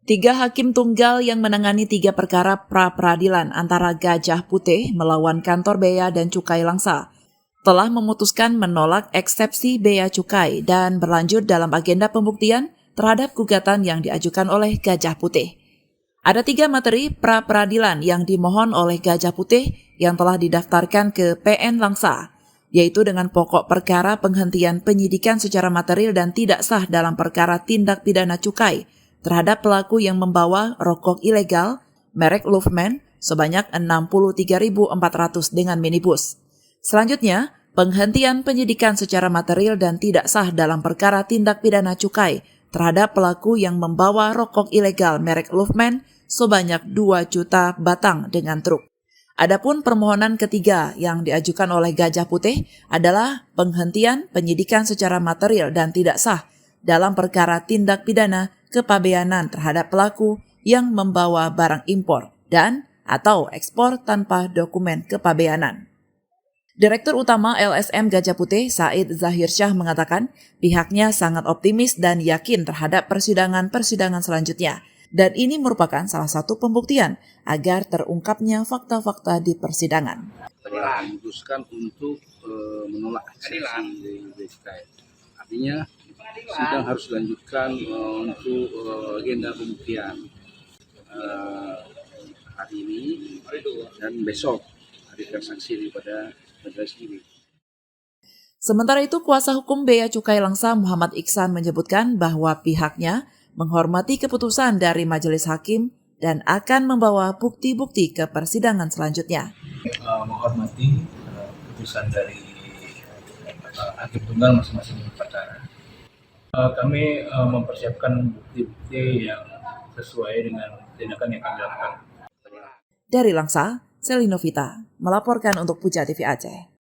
Tiga hakim tunggal yang menangani 3 perkara pra-peradilan antara Gajah Putih melawan kantor Bea dan Cukai Langsa telah memutuskan menolak eksepsi Bea Cukai dan berlanjut dalam agenda pembuktian terhadap gugatan yang diajukan oleh Gajah Putih. Ada 3 materi pra-peradilan yang dimohon oleh Gajah Putih yang telah didaftarkan ke PN Langsa, yaitu dengan pokok perkara penghentian penyidikan secara material dan tidak sah dalam perkara tindak pidana cukai terhadap pelaku yang membawa rokok ilegal merek Luffman sebanyak 63.400 dengan minibus. Selanjutnya, penghentian penyidikan secara material dan tidak sah dalam perkara tindak pidana cukai terhadap pelaku yang membawa rokok ilegal merek Luffman sebanyak 2 juta batang dengan truk. Adapun permohonan ketiga yang diajukan oleh Gajah Putih adalah penghentian penyidikan secara material dan tidak sah dalam perkara tindak pidana kepabeanan terhadap pelaku yang membawa barang impor dan atau ekspor tanpa dokumen kepabeanan. Direktur Utama LSM Gajah Putih, Said Zahir Syah mengatakan pihaknya sangat optimis dan yakin terhadap persidangan-persidangan selanjutnya. Dan ini merupakan salah satu pembuktian agar terungkapnya fakta-fakta di persidangan. Telah memutuskan untuk menolak eksepsi BCK. Artinya sidang harus dilanjutkan untuk agenda pembuktian hari ini dan besok hari transaksi daripada majelis ini. Sementara itu, kuasa hukum Bea Cukai Langsa Muhammad Iksan menyebutkan bahwa pihaknya menghormati keputusan dari majelis hakim dan akan membawa bukti-bukti ke persidangan selanjutnya. Menghormati keputusan dari hakim tunggal masing-masing perkara. Kami mempersiapkan bukti-bukti yang sesuai dengan tindakan yang kami lakukan. Dari Langsa, Selinovita melaporkan untuk Puja TV Aceh.